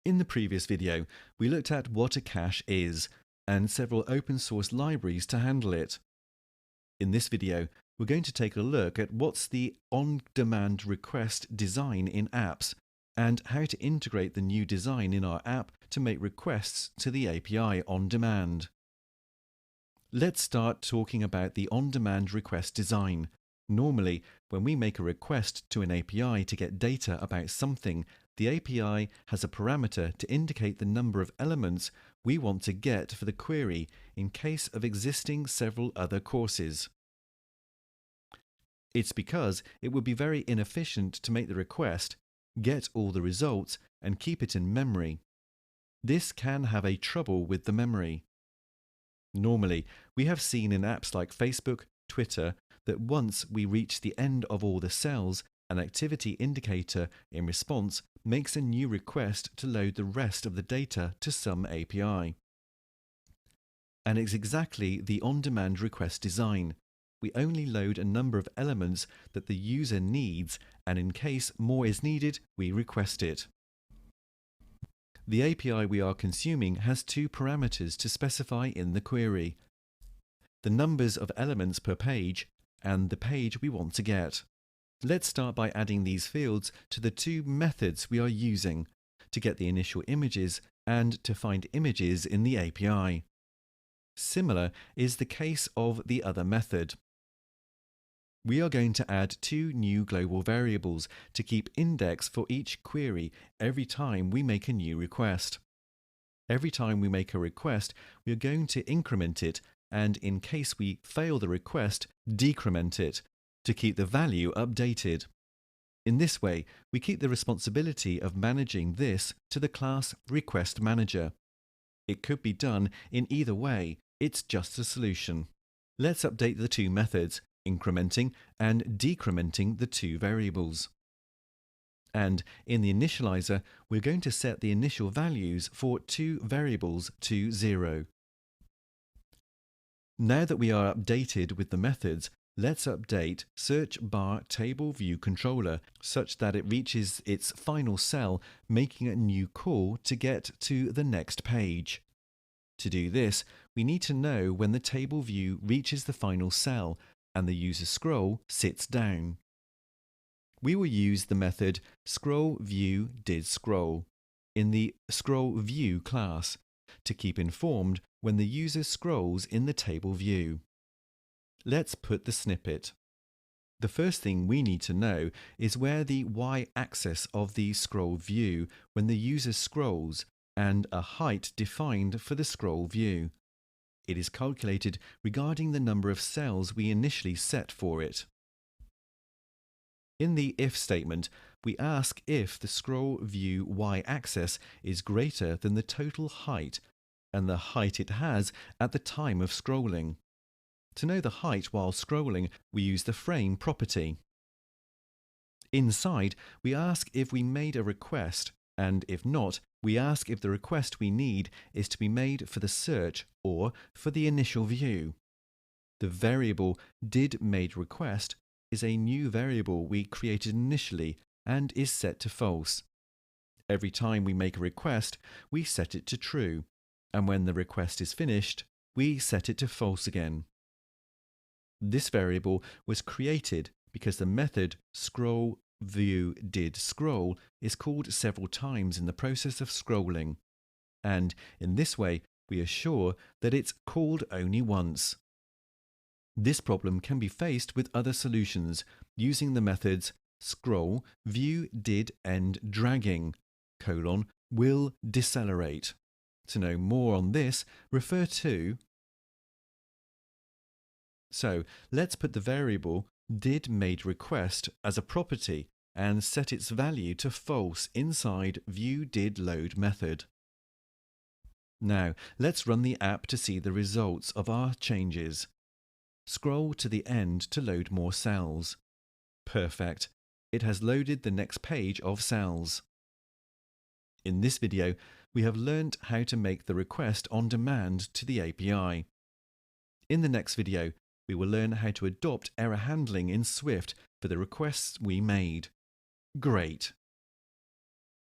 In the previous video, we looked at what a cache is and several open source libraries to handle it. In this video, we're going to take a look at what's the on-demand request design in apps and how to integrate the new design in our app to make requests to the API on demand. Let's start talking about the on-demand request design. Normally, when we make a request to an API to get data about something, the API has a parameter to indicate the number of elements we want to get for the query in case of existing several other courses. It's because it would be very inefficient to make the request, get all the results, and keep it in memory. This can have a trouble with the memory. Normally, we have seen in apps like Facebook, Twitter, that once we reach the end of all the cells, an activity indicator in response makes a new request to load the rest of the data to some API. And it's exactly the on-demand request design. We only load a number of elements that the user needs, and in case more is needed, we request it. The API we are consuming has two parameters to specify in the query: the numbers of elements per page and the page we want to get. Let's start by adding these fields to the two methods we are using to get the initial images and to find images in the API. Similar is the case of the other method. We are going to add two new global variables to keep index for each query every time we make a new request. Every time we make a request, we are going to increment it, and in case we fail the request, decrement it to keep the value updated. In this way, we keep the responsibility of managing this to the class request manager. It could be done in either way, it's just a solution. Let's update the two methods, incrementing and decrementing the two variables. And in the initializer, we're going to set the initial values for two variables to 0. Now that we are updated with the methods, let's update search bar table view controller such that it reaches its final cell, making a new call to get to the next page. To do this, we need to know when the table view reaches the final cell and the user scroll sits down. We will use the method scrollViewDidScroll in the scrollView class to keep informed when the user scrolls in the table view. Let's put the snippet. The first thing we need to know is where the y-axis of the scroll view when the user scrolls and a height defined for the scroll view. It is calculated regarding the number of cells we initially set for it. In the if statement, we ask if the scroll view y-axis is greater than the total height and the height it has at the time of scrolling. To know the height while scrolling, we use the frame property. Inside, we ask if we made a request, and if not, we ask if the request we need is to be made for the search or for the initial view. The variable didMadeRequest is a new variable we created initially and is set to false. Every time we make a request, we set it to true, and when the request is finished, we set it to false again. This variable was created because the method scrollViewDidScroll is called several times in the process of scrolling, and in this way we are sure that it's called only once. This problem can be faced with other solutions using the methods scrollViewDidEndDragging: will decelerate. To know more on this, refer to. So let's put the variable didMadeRequest as a property and set its value to false inside viewDidLoad method. Now let's run the app to see the results of our changes. Scroll to the end to load more cells. Perfect. It has loaded the next page of cells. In this video, we have learnt how to make the request on demand to the API. In the next video, we will learn how to adopt error handling in Swift for the requests we made. Great!